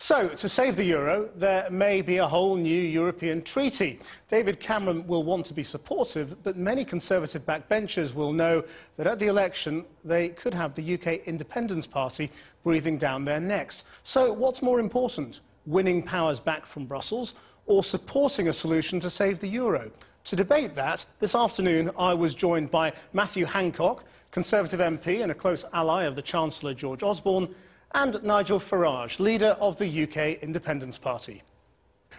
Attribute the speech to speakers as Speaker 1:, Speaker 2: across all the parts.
Speaker 1: So, to save the euro, there may be a whole new European treaty. David Cameron will want to be supportive, but many Conservative backbenchers will know that at the election they could have the UK Independence Party breathing down their necks. So, what's more important, winning powers back from Brussels or supporting a solution to save the euro? To debate that, this afternoon I was joined by Matthew Hancock, Conservative MP and a close ally of the Chancellor George Osborne, and Nigel Farage, leader of the UK Independence Party.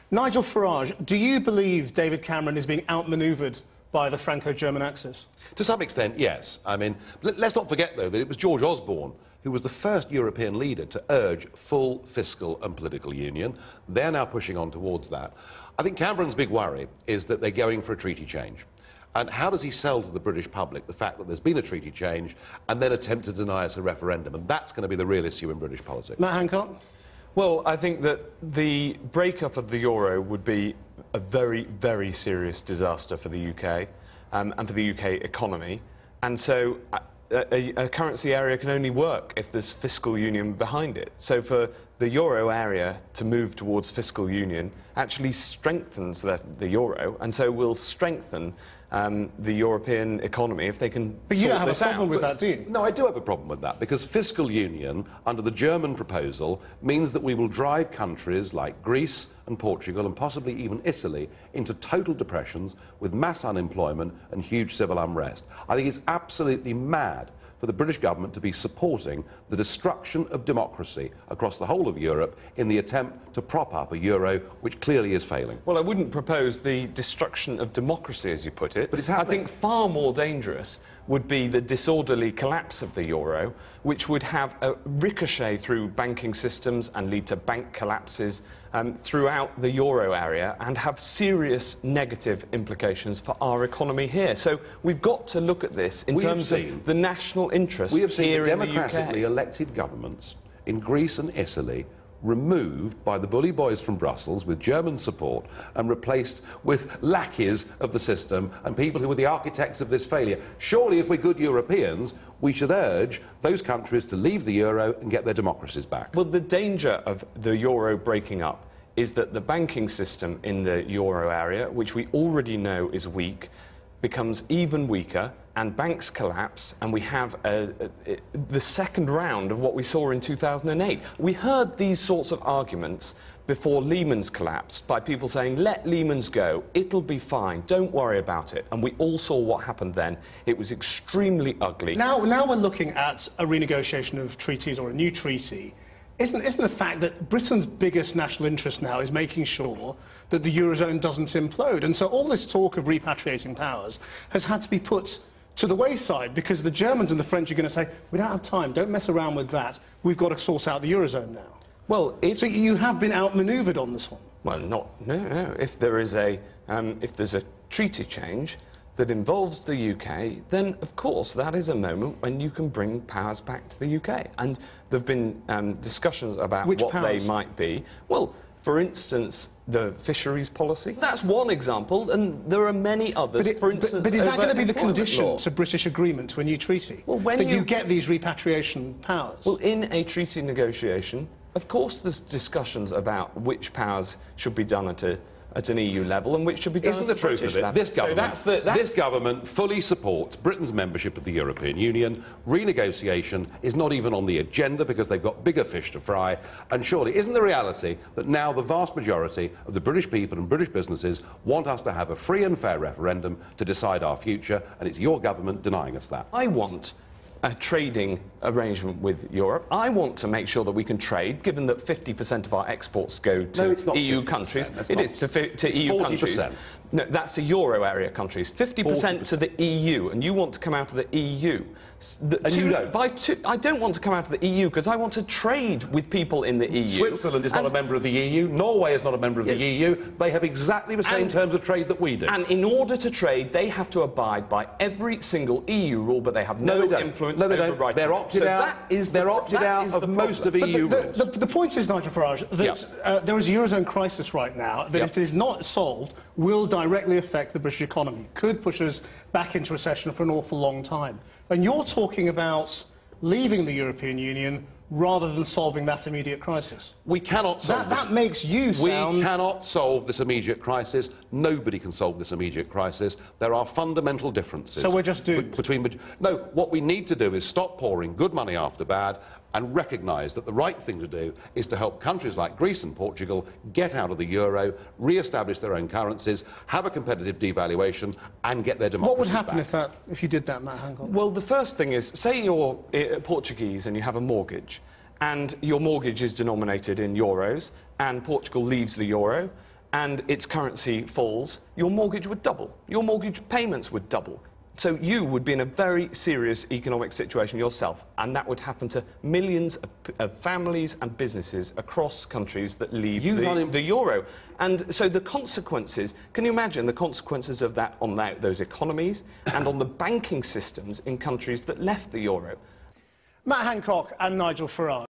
Speaker 1: Nigel Farage, do you believe David Cameron is being outmanoeuvred by the Franco-German axis?
Speaker 2: To some extent, yes. I mean, let's not forget, though, that it was George Osborne who was the first European leader to urge full fiscal and political union. They're now pushing on towards that. I think Cameron's big worry is that they're going for a treaty change. And how does he sell to the British public the fact that there's been a treaty change and then attempt to deny us a referendum? And that's going to be the real issue in British politics.
Speaker 1: Matt Hancock?
Speaker 3: Well, I think that the breakup of the euro would be a very, very serious disaster for the UK and for the UK economy. And so a currency area can only work if there's fiscal union behind it. So for the euro area to move towards fiscal union actually strengthens the euro, and so will strengthen the European economy if they can.
Speaker 1: But you don't have a problem with that, do you?
Speaker 2: No, I do have a problem with that, because fiscal union, under the German proposal, means that we will drive countries like Greece and Portugal and possibly even Italy into total depressions with mass unemployment and huge civil unrest. I think it's absolutely mad for the British government to be supporting the destruction of democracy across the whole of Europe in the attempt to prop up a euro which clearly is failing.
Speaker 3: Well, I wouldn't propose the destruction of democracy, as you put it.
Speaker 2: But it's happening.
Speaker 3: I think far more dangerous would be the disorderly collapse of the euro, which would have a ricochet through banking systems and lead to bank collapses throughout the euro area and have serious negative implications for our economy here. So we've got to look at this in terms of the national interest here in the UK.
Speaker 2: We have seen democratically elected governments in Greece and Italy removed by the bully boys from Brussels with German support and replaced with lackeys of the system and people who were the architects of this failure. Surely, if we're good Europeans, we should urge those countries to leave the euro and get their democracies back.
Speaker 3: Well, the danger of the euro breaking up is that the banking system in the euro area, which we already know is weak, becomes even weaker, and banks collapse, and we have the second round of what we saw in 2008. We heard these sorts of arguments before Lehman's collapsed by people saying, let Lehman's go, it'll be fine, don't worry about it. And we all saw what happened then. It was extremely ugly.
Speaker 1: Now we're looking at a renegotiation of treaties or a new treaty. Isn't the fact that Britain's biggest national interest now is making sure that the Eurozone doesn't implode? And so all this talk of repatriating powers has had to be put to the wayside because the Germans and the French are going to say, we don't have time, don't mess around with that, we've got to sort out the Eurozone now.
Speaker 3: Well,
Speaker 1: so you have been outmanoeuvred on this one?
Speaker 3: Well, no. If there's a treaty change that involves the UK, then of course that is a moment when you can bring powers back to the UK. And there have been discussions about what they might be. Well, for instance, the fisheries policy. That's one example, and there are many others.
Speaker 1: But is that going to be the condition to British agreement to a new treaty? Well, that you get these repatriation powers?
Speaker 3: Well, in a treaty negotiation, of course there's discussions about which powers should be done at an EU level and which should be done at a British level.
Speaker 2: This government fully supports Britain's membership of the European Union. Renegotiation is not even on the agenda because they've got bigger fish to fry. And surely, isn't the reality that now the vast majority of the British people and British businesses want us to have a free and fair referendum to decide our future, and it's your government denying us that?
Speaker 3: I want a trading arrangement with Europe. I want to make sure that we can trade, given that 50% of our exports go to EU countries. It is to EU countries. No, that's to Euro area countries. 50% to the EU, and you want to come out of the EU.
Speaker 2: And you don't?
Speaker 3: I don't want to come out of the EU because I want to trade with people in the EU.
Speaker 2: Switzerland is not a member of the EU. Norway is not a member of the EU. They have exactly the same terms of trade that we do.
Speaker 3: And in order to trade, they have to abide by every single EU rule, but they have no influence over right.
Speaker 2: They're opted out. They're opted out of most of EU rules.
Speaker 1: The point is, Nigel Farage, that there is a Eurozone crisis right now that, if it is not solved, will directly affect the British economy, could push us back into recession for an awful long time. And you're talking about leaving the European Union rather than solving that immediate crisis?
Speaker 2: We cannot solve this.
Speaker 1: That makes you sound...
Speaker 2: We cannot solve this immediate crisis. Nobody can solve this immediate crisis. There are fundamental differences.
Speaker 1: So we're just doomed?
Speaker 2: No, what we need to do is stop pouring good money after bad and recognise that the right thing to do is to help countries like Greece and Portugal get out of the euro, re-establish their own currencies, have a competitive devaluation and get their democracy
Speaker 1: What would happen
Speaker 2: back.
Speaker 1: if you did that, Matt Hancock?
Speaker 3: Well, the first thing is, say you're Portuguese and you have a mortgage, and your mortgage is denominated in euros, and Portugal leaves the euro, and its currency falls, your mortgage would double. Your mortgage payments would double. So you would be in a very serious economic situation yourself, and that would happen to millions of families and businesses across countries that leave the euro. And so the consequences, can you imagine the consequences of that on those economies and on the banking systems in countries that left the euro?
Speaker 1: Matt Hancock and Nigel Farage.